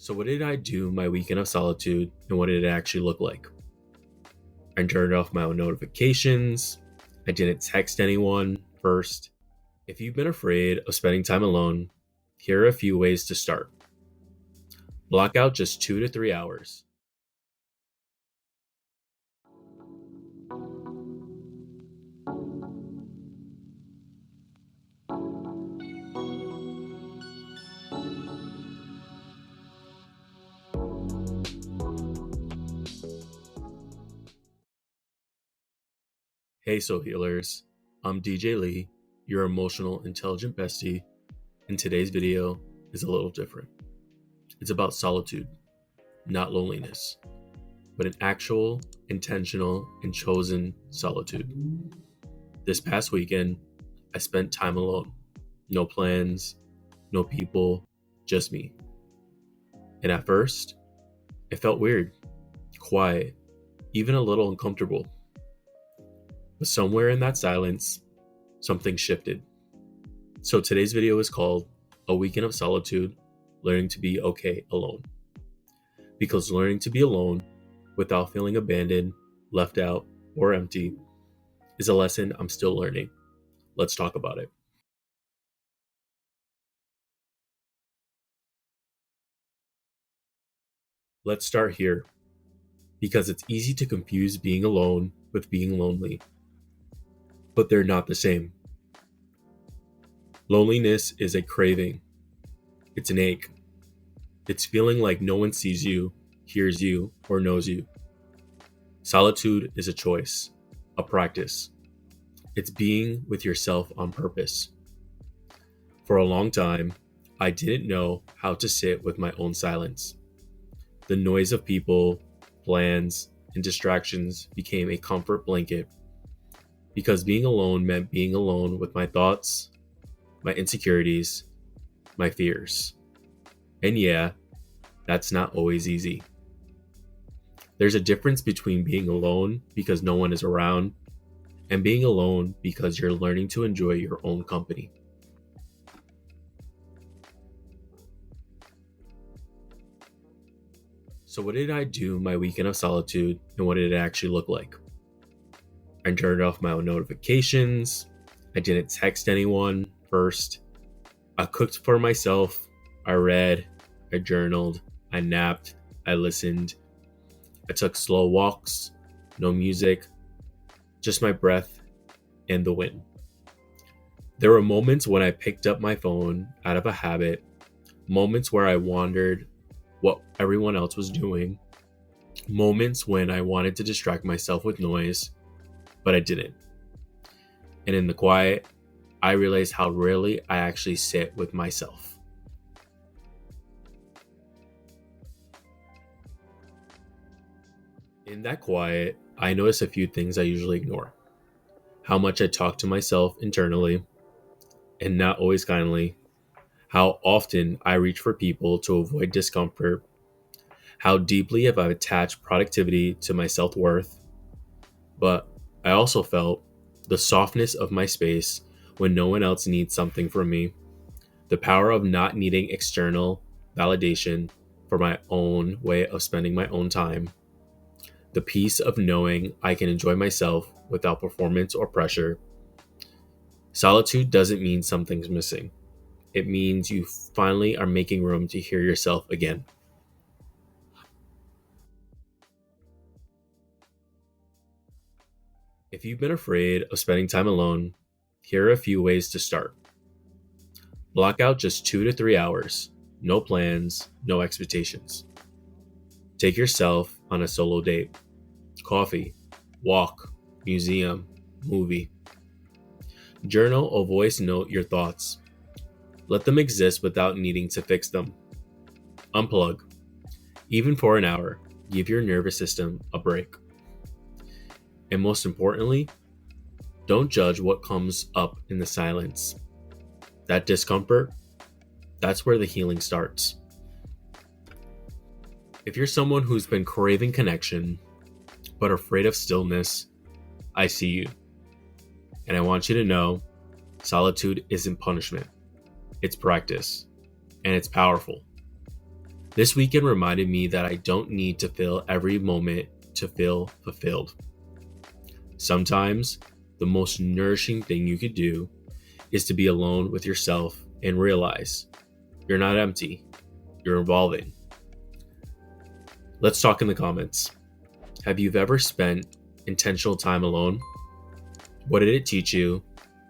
So what did I do my weekend of solitude and what did it actually look like? I turned off my own notifications. I didn't text anyone first. If you've been afraid of spending time alone, here are a few ways to start. Block out just 2 to 3 hours. Hey Soul Healers, I'm DJ Lee, your emotional intelligent bestie, and today's video is a little different. It's about solitude, not loneliness, but an actual, intentional, and chosen solitude. This past weekend, I spent time alone. No plans, no people, just me. And at first, it felt weird, quiet, even a little uncomfortable. But somewhere in that silence, something shifted. So today's video is called A Weekend of Solitude, Learning to Be Okay Alone. Because learning to be alone without feeling abandoned, left out, or empty is a lesson I'm still learning. Let's talk about it. Let's start here, because it's easy to confuse being alone with being lonely, but they're not the same. Loneliness is a craving. It's an ache. It's feeling like no one sees you, hears you, or knows you. Solitude is a choice, a practice. It's being with yourself on purpose. For a long time, I didn't know how to sit with my own silence. The noise of people, plans, and distractions became a comfort blanket because being alone meant being alone with my thoughts, my insecurities, my fears. And yeah, that's not always easy. There's a difference between being alone because no one is around and being alone because you're learning to enjoy your own company. So what did I do my weekend of solitude and what did it actually look like? I turned off my own notifications. I didn't text anyone first. I cooked for myself. I read. I journaled. I napped. I listened. I took slow walks. No music. Just my breath and the wind. There were moments when I picked up my phone out of a habit. Moments where I wondered what everyone else was doing. Moments when I wanted to distract myself with noise, but I didn't. And in the quiet, I realized how rarely I actually sit with myself. In that quiet, I noticed a few things I usually ignore. How much I talk to myself internally, and not always kindly. How often I reach for people to avoid discomfort. How deeply have I attached productivity to my self-worth. But I also felt the softness of my space when no one else needs something from me. The power of not needing external validation for my own way of spending my own time. The peace of knowing I can enjoy myself without performance or pressure. Solitude doesn't mean something's missing. It means you finally are making room to hear yourself again. If you've been afraid of spending time alone, here are a few ways to start. Block out just 2 to 3 hours. No plans, no expectations. Take yourself on a solo date. Coffee, walk, museum, movie. Journal or voice note your thoughts. Let them exist without needing to fix them. Unplug. Even for an hour, give your nervous system a break. And most importantly, don't judge what comes up in the silence. That discomfort, that's where the healing starts. If you're someone who's been craving connection, but afraid of stillness, I see you. And I want you to know, solitude isn't punishment. It's practice. And it's powerful. This weekend reminded me that I don't need to fill every moment to feel fulfilled. Sometimes, the most nourishing thing you could do is to be alone with yourself and realize you're not empty, you're evolving. Let's talk in the comments. Have you ever spent intentional time alone? What did it teach you,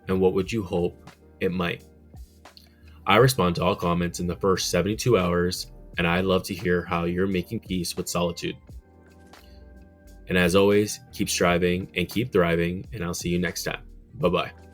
and what would you hope it might? I respond to all comments in the first 72 hours, and I'd love to hear how you're making peace with solitude. And as always, keep striving and keep thriving, and I'll see you next time. Bye-bye.